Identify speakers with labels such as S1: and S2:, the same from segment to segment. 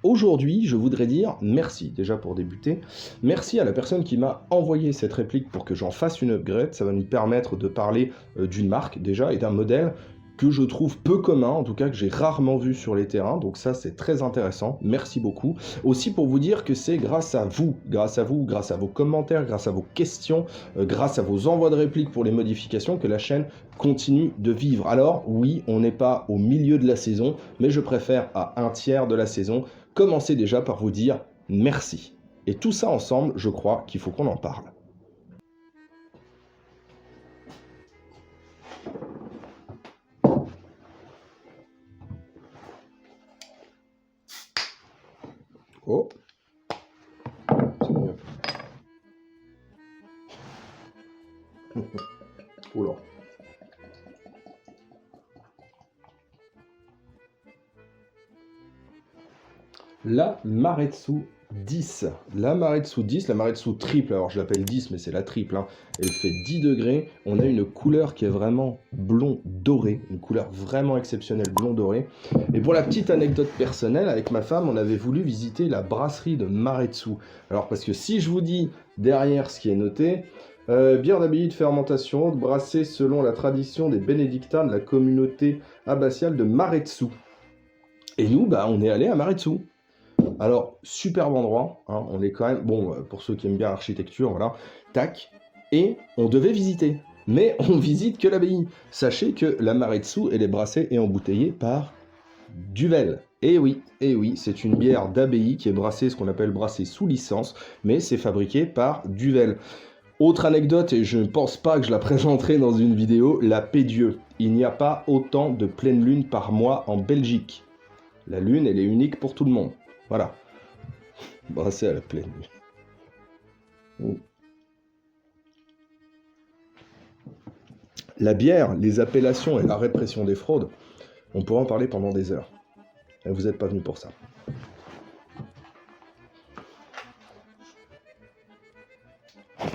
S1: Aujourd'hui, je voudrais dire merci, déjà pour débuter. Merci à la personne qui m'a envoyé cette réplique pour que j'en fasse une upgrade. Ça va nous permettre de parler d'une marque déjà et d'un modèle que je trouve peu commun, en tout cas que j'ai rarement vu sur les terrains. Donc ça, c'est très intéressant. Merci beaucoup. Aussi pour vous dire que c'est grâce à vous, grâce à vos commentaires, grâce à vos questions, grâce à vos envois de répliques pour les modifications que la chaîne continue de vivre. Alors oui, on n'est pas au milieu de la saison, mais je préfère à un tiers de la saison. Commencez déjà par vous dire merci. Et tout ça ensemble, je crois qu'il faut qu'on en parle. Oh, c'est mieux. Oula. La Maretsu 10. La Maretsu 10, la Maretsu triple, alors je l'appelle 10, mais c'est la triple, hein. Elle fait 10 degrés. On a une couleur qui est vraiment blond doré, une couleur vraiment exceptionnelle, blond doré. Et pour la petite anecdote personnelle, avec ma femme, on avait voulu visiter la brasserie de Maretsu. Alors parce que si je vous dis derrière ce qui est noté, bière d'abbaye de fermentation, brassée selon la tradition des bénédictins de la communauté abbatiale de Maretsu. Et nous, bah, on est allé à Maretsu. Alors, superbe endroit, hein, on est quand même, bon, pour ceux qui aiment bien l'architecture, voilà, tac, et on devait visiter, mais on visite que l'abbaye. Sachez que la Maretsu, elle est brassée et embouteillée par Duvel. Et oui, c'est une bière d'abbaye qui est brassée, ce qu'on appelle brassée sous licence, mais c'est fabriqué par Duvel. Autre anecdote, et je ne pense pas que je la présenterai dans une vidéo, la Pédieu. Il n'y a pas autant de pleine lune par mois en Belgique. La lune, elle est unique pour tout le monde. Voilà. Brasser à la pleine lune. La bière, les appellations et la répression des fraudes, on pourrait en parler pendant des heures. Et vous n'êtes pas venu pour ça.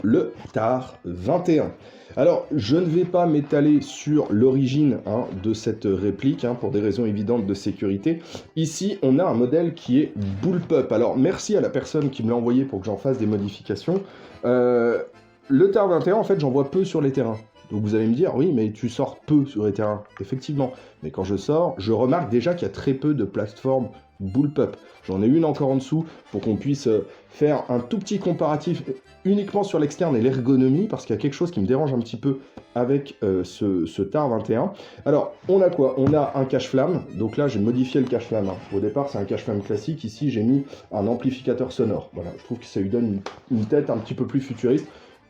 S1: Le TAR 21. Alors, je ne vais pas m'étaler sur l'origine de cette réplique, pour des raisons évidentes de sécurité. Ici, on a un modèle qui est Bullpup. Alors, merci à la personne qui me l'a envoyé pour que j'en fasse des modifications. Le TAR 21, en fait, j'en vois peu sur les terrains. Donc vous allez me dire, oui, mais tu sors peu sur les terrains. Effectivement. Mais quand je sors, je remarque déjà qu'il y a très peu de plateformes Bullpup. J'en ai une encore en dessous pour qu'on puisse faire un tout petit comparatif uniquement sur l'externe et l'ergonomie, parce qu'il y a quelque chose qui me dérange un petit peu avec ce TAR 21. Alors, on a quoi? On a un cache-flamme. Donc là, j'ai modifié le cache-flamme. Au départ, c'est un cache-flamme classique. Ici, j'ai mis un amplificateur sonore. Voilà, je trouve que ça lui donne une tête un petit peu plus futuriste.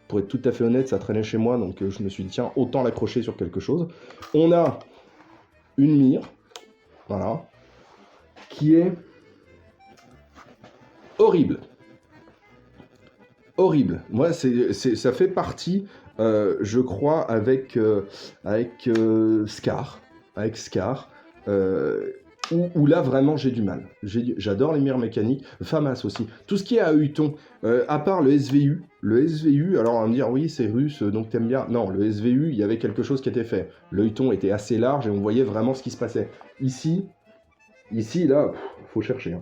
S1: Pour être tout à fait honnête, ça traînait chez moi, donc je me suis dit, tiens, autant l'accrocher sur quelque chose. On a une mire, voilà, qui est horrible. Horrible. Moi, ça fait partie, je crois, avec Scar. Avec Scar. Où là, vraiment, j'ai du mal. J'adore les mires mécaniques. FAMAS aussi. Tout ce qui est à Huton, à part le SVU. Le SVU, alors on va me dire, oui, c'est russe, donc t'aimes bien. Non, le SVU, il y avait quelque chose qui était fait. Le Huton était assez large et on voyait vraiment ce qui se passait. Ici, là, faut chercher.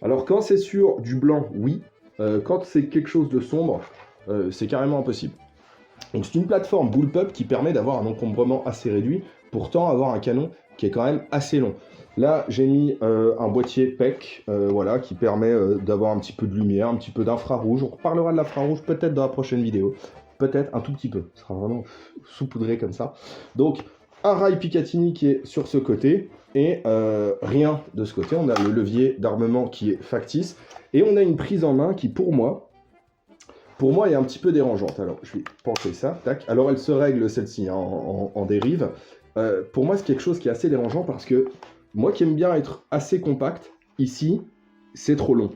S1: Alors, quand c'est sur du blanc, oui. Quand c'est quelque chose de sombre, c'est carrément impossible. Donc c'est une plateforme Bullpup qui permet d'avoir un encombrement assez réduit, pourtant avoir un canon qui est quand même assez long. Là, j'ai mis un boîtier PEC, voilà, qui permet d'avoir un petit peu de lumière, un petit peu d'infrarouge. On reparlera de l'infrarouge peut-être dans la prochaine vidéo. Peut-être un tout petit peu. Ce sera vraiment saupoudré comme ça. Donc, un rail Picatinny qui est sur ce côté, et rien de ce côté. On a le levier d'armement qui est factice, et on a une prise en main qui, pour moi, est un petit peu dérangeante. Alors, je vais pencher ça, tac. Alors, elle se règle, celle-ci, en dérive. Pour moi, c'est quelque chose qui est assez dérangeant parce que moi qui aime bien être assez compact, ici, c'est trop long.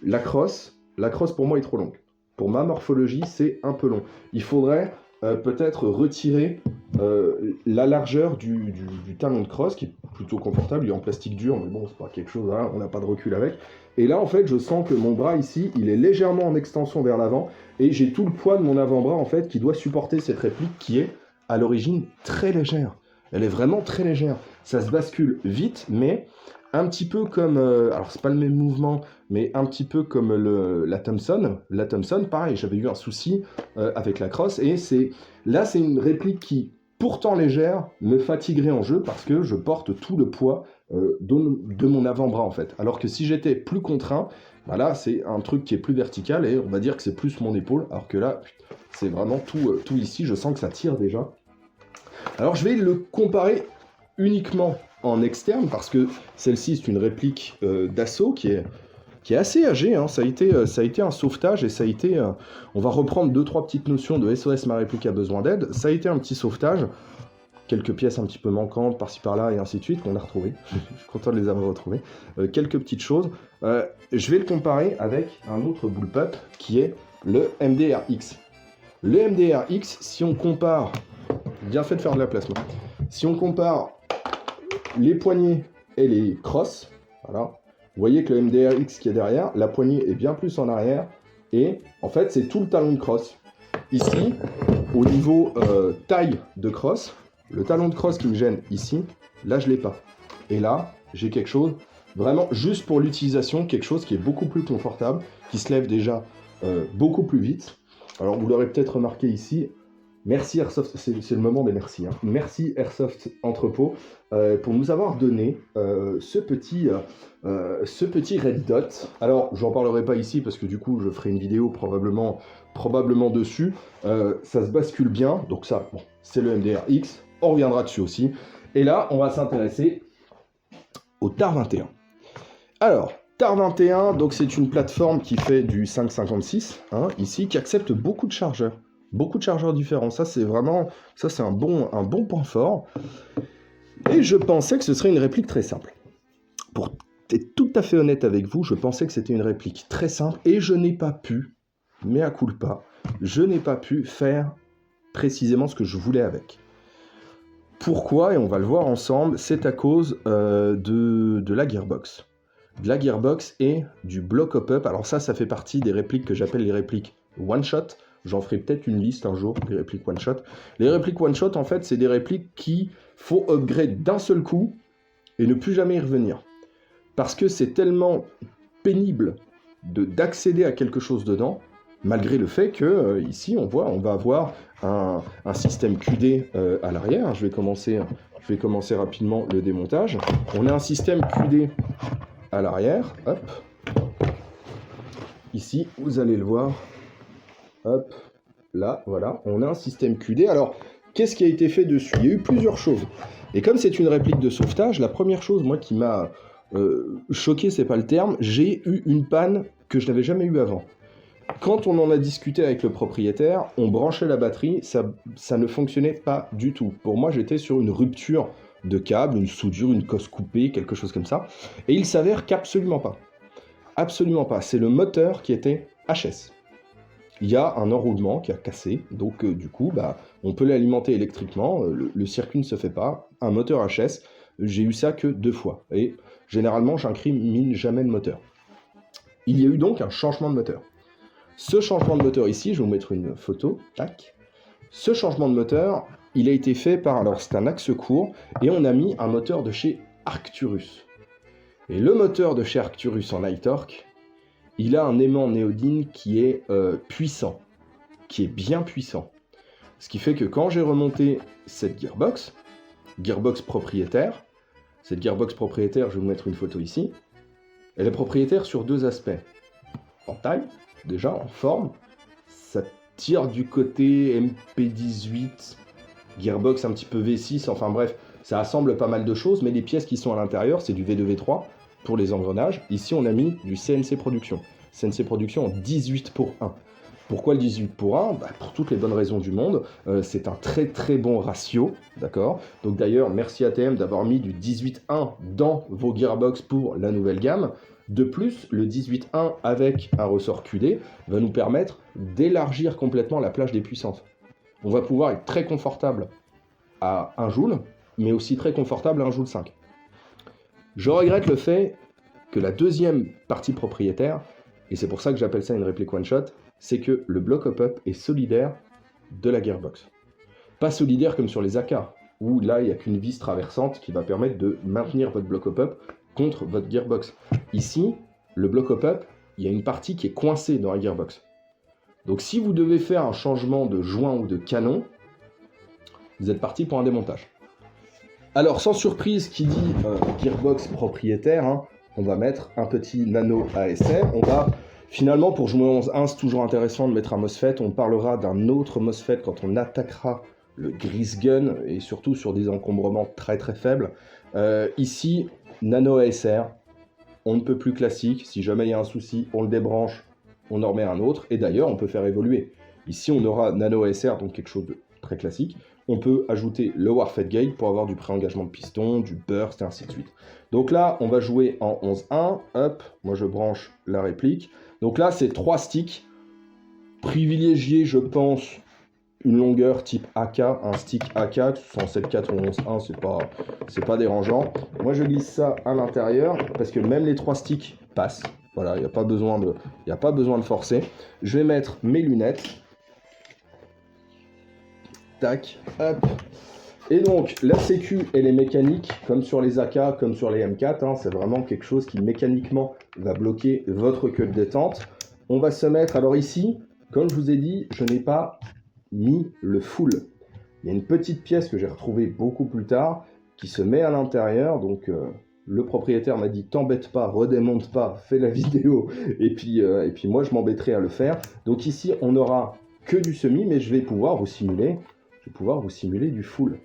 S1: La crosse, pour moi, est trop longue. Pour ma morphologie, c'est un peu long. Il faudrait peut-être retirer la largeur du talon de crosse, qui est plutôt confortable. Il est en plastique dur, mais bon, c'est pas quelque chose, hein, on n'a pas de recul avec. Et là, en fait, je sens que mon bras ici, il est légèrement en extension vers l'avant, et j'ai tout le poids de mon avant-bras, en fait, qui doit supporter cette réplique qui est, à l'origine, très légère. Elle est vraiment très légère. Ça se bascule vite, mais un petit peu comme... alors, c'est pas le même mouvement, mais un petit peu comme la Thompson. La Thompson, pareil, j'avais eu un souci avec la crosse. Et là, c'est une réplique qui, pourtant légère, me fatiguerait en jeu parce que je porte tout le poids de mon avant-bras, en fait. Alors que si j'étais plus contraint, bah là, c'est un truc qui est plus vertical et on va dire que c'est plus mon épaule. Alors que là, c'est vraiment tout ici. Je sens que ça tire déjà. Alors, je vais le comparer uniquement en externe, parce que celle-ci, c'est une réplique d'assaut qui est assez âgée. Hein. Ça a été un sauvetage, et ça a été... on va reprendre 2-3 petites notions de SOS, ma réplique a besoin d'aide. Ça a été un petit sauvetage, quelques pièces un petit peu manquantes par-ci par-là, et ainsi de suite, qu'on a retrouvées. Je suis content de les avoir retrouvées. Quelques petites choses. Je vais le comparer avec un autre bullpup, qui est le MDRX. Le MDRX, si on compare... Bien fait de faire de la place, moi. Si on compare les poignées et les crosses, voilà, vous voyez que le MDRX qui est derrière, la poignée est bien plus en arrière, et en fait, c'est tout le talon de crosse. Ici, au niveau taille de crosse, le talon de crosse qui me gêne ici, là, je ne l'ai pas. Et là, j'ai quelque chose, vraiment, juste pour l'utilisation, quelque chose qui est beaucoup plus confortable, qui se lève déjà beaucoup plus vite. Alors, vous l'aurez peut-être remarqué ici, merci Airsoft, c'est le moment des merci. Hein. Merci Airsoft Entrepôt pour nous avoir donné ce petit red dot. Alors, j'en parlerai pas ici parce que du coup, je ferai une vidéo probablement dessus. Ça se bascule bien, donc ça, bon, c'est le MDRX. On reviendra dessus aussi. Et là, on va s'intéresser au TAR 21. Alors, TAR 21, donc c'est une plateforme qui fait du 5,56 hein, ici, qui accepte beaucoup de chargeurs. Beaucoup de chargeurs différents, ça c'est un bon point fort. Et je pensais que ce serait une réplique très simple. Pour être tout à fait honnête avec vous, je pensais que c'était une réplique très simple et je n'ai pas pu, mea culpa, je n'ai pas pu faire précisément ce que je voulais avec. Pourquoi? Et on va le voir ensemble, c'est à cause de la gearbox. De la gearbox et du block up. Alors ça fait partie des répliques que j'appelle les répliques one-shot. J'en ferai peut-être une liste un jour, les répliques one-shot. Les répliques one-shot, en fait, c'est des répliques qu'il faut upgrade d'un seul coup et ne plus jamais y revenir. Parce que c'est tellement pénible d'accéder à quelque chose dedans, malgré le fait que, ici, on va avoir un système QD à l'arrière. Je vais commencer rapidement le démontage. On a un système QD à l'arrière. Hop. Ici, vous allez le voir. Hop, là, voilà, on a un système QD. Alors, qu'est-ce qui a été fait dessus? Il y a eu plusieurs choses. Et comme c'est une réplique de sauvetage, la première chose, moi, qui m'a choqué, c'est pas le terme, j'ai eu une panne que je n'avais jamais eue avant. Quand on en a discuté avec le propriétaire, on branchait la batterie, ça ne fonctionnait pas du tout. Pour moi, j'étais sur une rupture de câble, une soudure, une cosse coupée, quelque chose comme ça. Et il s'avère qu'absolument pas. Absolument pas. C'est le moteur qui était HS. Il y a un enroulement qui a cassé, donc du coup, on peut l'alimenter électriquement, le circuit ne se fait pas. Un moteur HS, j'ai eu ça que 2 fois, et généralement, j'incrimine jamais le moteur. Il y a eu donc un changement de moteur. Ce changement de moteur ici, je vais vous mettre une photo, tac. Ce changement de moteur, il a été fait par, alors c'est un axe court, et on a mis un moteur de chez Arcturus. Et le moteur de chez Arcturus en high torque, il a un aimant néodyne qui est puissant, qui est bien puissant. Ce qui fait que quand j'ai remonté cette gearbox propriétaire, je vais vous mettre une photo ici, elle est propriétaire sur 2 aspects. En taille, déjà, en forme, ça tire du côté MP18, gearbox un petit peu V6, enfin bref, ça assemble pas mal de choses, mais les pièces qui sont à l'intérieur, c'est du V2, V3, pour les engrenages. Ici, on a mis du CNC Production. CNC Production en 18:1. Pourquoi le 18:1? Pour toutes les bonnes raisons du monde. C'est un très très bon ratio, d'accord? Donc d'ailleurs, merci ATM d'avoir mis du 18:1 dans vos gearbox pour la nouvelle gamme. De plus, le 18:1 avec un ressort QD va nous permettre d'élargir complètement la plage des puissances. On va pouvoir être très confortable à 1 joule, mais aussi très confortable à 1 joule 5. Je regrette le fait que la deuxième partie propriétaire, et c'est pour ça que j'appelle ça une réplique one-shot, c'est que le block up est solidaire de la gearbox. Pas solidaire comme sur les AK. où là, il n'y a qu'une vis traversante qui va permettre de maintenir votre bloc hop-up contre votre gearbox. Ici, le bloc hop-up, il y a une partie qui est coincée dans la gearbox. Donc si vous devez faire un changement de joint ou de canon, vous êtes parti pour un démontage. Alors, sans surprise, qui dit gearbox propriétaire, hein, on va mettre un petit nano ASR. On va, finalement, pour jouer 11.1, c'est toujours intéressant de mettre un MOSFET. On parlera d'un autre MOSFET quand on attaquera le grease gun, et surtout sur des encombrements très très faibles. Ici, nano ASR, on ne peut plus classique. Si jamais il y a un souci, on le débranche, on en remet un autre. Et d'ailleurs, on peut faire évoluer. Ici, on aura nano ASR, donc quelque chose de très classique. On peut ajouter le Warfed Gate pour avoir du pré-engagement de piston, du burst, et ainsi de suite. Donc là, on va jouer en 11.1. Hop, moi je branche la réplique. Donc là, c'est 3 sticks. Privilégié, je pense, une longueur type AK, un stick AK, 107.4 ou 11.1, c'est pas dérangeant. Moi, je glisse ça à l'intérieur, parce que même les 3 sticks passent. Voilà, il n'y a pas besoin de forcer. Je vais mettre mes lunettes. Tac, hop. Et donc, la sécu, elle est mécanique, comme sur les AK, comme sur les M4. Hein, c'est vraiment quelque chose qui, mécaniquement, va bloquer votre queue de détente. On va se mettre... Alors ici, comme je vous ai dit, je n'ai pas mis le full. Il y a une petite pièce que j'ai retrouvée beaucoup plus tard, qui se met à l'intérieur. Donc, le propriétaire m'a dit, t'embête pas, redémonte pas, fais la vidéo. Et puis moi, je m'embêterai à le faire. Donc ici, on n'aura que du semi, mais je vais pouvoir vous simuler... du full.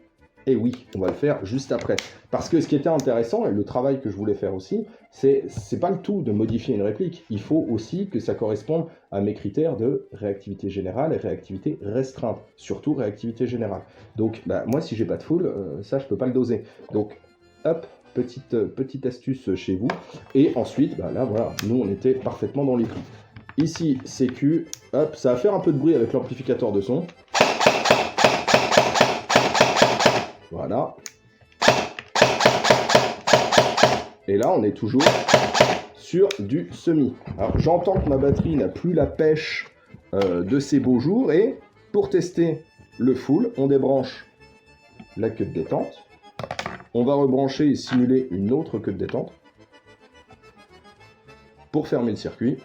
S1: Et oui, on va le faire juste après. Parce que ce qui était intéressant, et le travail que je voulais faire aussi, c'est pas le tout de modifier une réplique. Il faut aussi que ça corresponde à mes critères de réactivité générale et réactivité restreinte. Surtout réactivité générale. Donc, moi, si j'ai pas de full, ça, je peux pas le doser. Donc, hop, petite astuce chez vous. Et ensuite, là, voilà, nous, on était parfaitement dans les clous. Ici, sécu, hop, ça va faire un peu de bruit avec l'amplificateur de son. Voilà. Et là, on est toujours sur du semi. Alors, j'entends que ma batterie n'a plus la pêche de ces beaux jours. Et pour tester le full, on débranche la queue de détente. On va rebrancher et simuler une autre queue de détente pour fermer le circuit.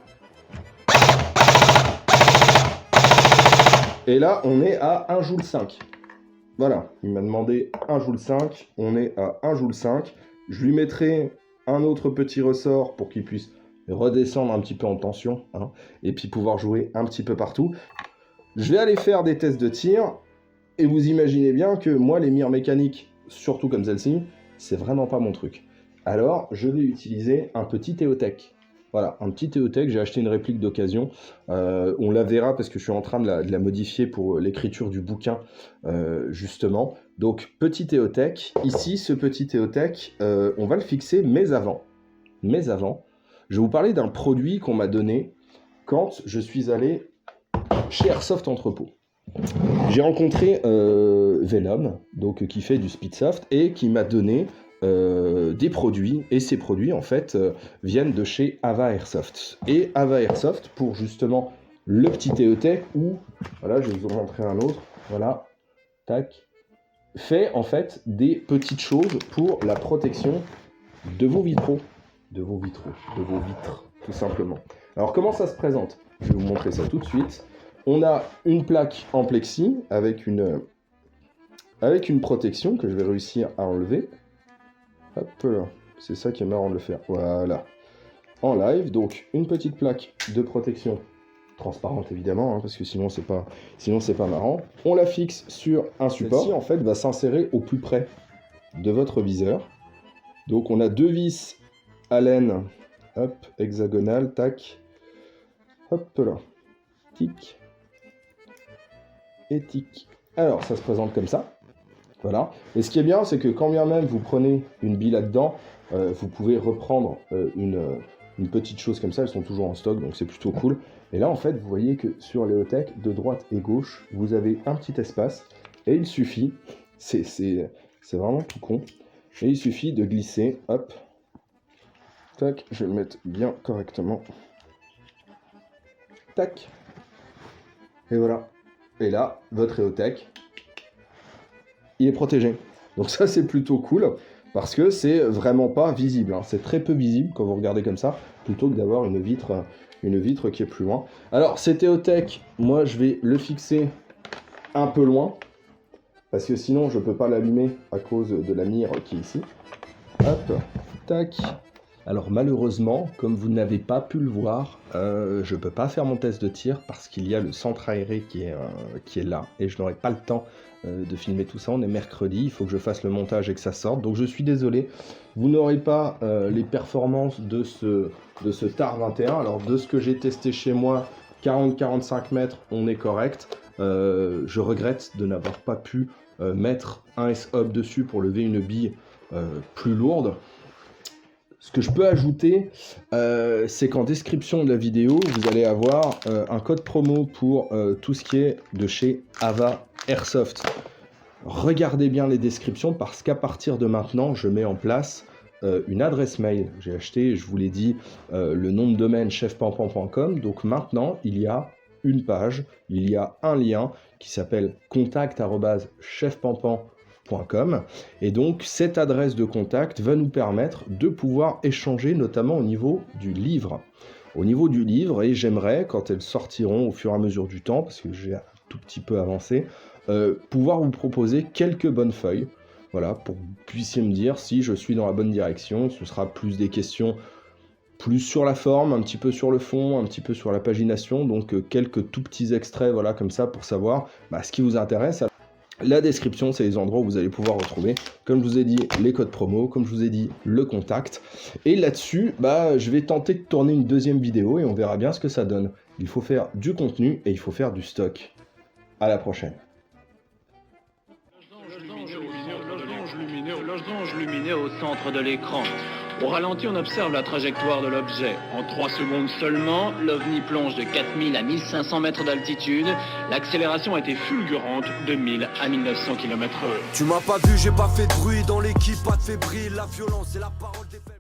S1: Et là, on est à 1,5 Joule. Voilà, il m'a demandé 1,5 Joule, on est à 1,5 Joule. Je lui mettrai un autre petit ressort pour qu'il puisse redescendre un petit peu en tension, hein, et puis pouvoir jouer un petit peu partout. Je vais aller faire des tests de tir, et vous imaginez bien que moi, les mires mécaniques, surtout comme celle-ci, c'est vraiment pas mon truc. Alors, je vais utiliser un petit EOTech. Voilà, un petit EOTech, j'ai acheté une réplique d'occasion. On la verra parce que je suis en train de la modifier pour l'écriture du bouquin, justement. Donc, petit EOTech. Ici, ce petit EOTech, on va le fixer, mais avant, je vais vous parler d'un produit qu'on m'a donné quand je suis allé chez Airsoft Entrepôt. J'ai rencontré Venom, donc, qui fait du Speedsoft, et qui m'a donné des produits, et ces produits en fait viennent de chez Ava Airsoft. Et Ava Airsoft, pour justement le petit EOTech, où, voilà, je vais vous en montrer un autre, voilà, tac, fait en fait des petites choses pour la protection de vos vitraux, de vos vitres, tout simplement. Alors comment ça se présente? Je vais vous montrer ça tout de suite. On a une plaque en plexi avec une protection que je vais réussir à enlever. Hop là, c'est ça qui est marrant de le faire. Voilà, en live, donc une petite plaque de protection transparente évidemment, hein, parce que sinon c'est pas marrant. On la fixe sur un support. Celle-ci en fait va s'insérer au plus près de votre viseur. Donc on a deux vis Allen, hop, hexagonales, tac, hop là, tic et tic. Alors ça se présente comme ça. Voilà. Et ce qui est bien, c'est que quand bien même vous prenez une bille là-dedans, vous pouvez reprendre une petite chose comme ça. Elles sont toujours en stock, donc c'est plutôt cool. Et là, en fait, vous voyez que sur les EOTech, de droite et gauche, vous avez un petit espace. Et il suffit, c'est vraiment tout con, et il suffit de glisser, hop, tac, je vais le mettre bien correctement. Tac. Et voilà. Et là, votre EOTech, il est protégé. Donc ça, c'est plutôt cool, parce que c'est vraiment pas visible, hein. C'est très peu visible quand vous regardez comme ça, plutôt que d'avoir une vitre qui est plus loin. Alors, cet EOTech, moi, je vais le fixer un peu loin, parce que sinon, je peux pas l'allumer à cause de la mire qui est ici. Hop, tac. Alors malheureusement, comme vous n'avez pas pu le voir, je peux pas faire mon test de tir parce qu'il y a le centre aéré qui est là et je n'aurai pas le temps de filmer tout ça. On est mercredi, il faut que je fasse le montage et que ça sorte. Donc je suis désolé, vous n'aurez pas les performances de ce TAR 21. Alors de ce que j'ai testé chez moi, 40-45 mètres, on est correct. Je regrette de n'avoir pas pu mettre un S-Hub dessus pour lever une bille plus lourde. Ce que je peux ajouter, c'est qu'en description de la vidéo, vous allez avoir un code promo pour tout ce qui est de chez Ava Airsoft. Regardez bien les descriptions parce qu'à partir de maintenant, je mets en place une adresse mail. J'ai acheté, je vous l'ai dit, le nom de domaine chefpampan.com. Donc maintenant, il y a une page, il y a un lien qui s'appelle contact@chefpampan.com. Et donc cette adresse de contact va nous permettre de pouvoir échanger notamment au niveau du livre. Au niveau du livre, et j'aimerais, quand elles sortiront au fur et à mesure du temps, parce que j'ai un tout petit peu avancé, pouvoir vous proposer quelques bonnes feuilles, voilà, pour que vous puissiez me dire si je suis dans la bonne direction. Ce sera plus des questions plus sur la forme, un petit peu sur le fond, un petit peu sur la pagination, donc quelques tout petits extraits, voilà, comme ça, pour savoir ce qui vous intéresse. La description, c'est les endroits où vous allez pouvoir retrouver, comme je vous ai dit, les codes promo, comme je vous ai dit, le contact. Et là-dessus, je vais tenter de tourner une deuxième vidéo et on verra bien ce que ça donne. Il faut faire du contenu et il faut faire du stock. À la prochaine.
S2: Loge d'ange lumineux au centre de l'écran. Au ralenti, on observe la trajectoire de l'objet. En 3 secondes seulement, l'OVNI plonge de 4000 à 1500 mètres d'altitude. L'accélération a été fulgurante de 1000 à 1900 km/h.
S3: Tu m'as pas vu, j'ai pas fait de bruit dans l'équipe, pas de fébrile, la violence et la parole des faibles.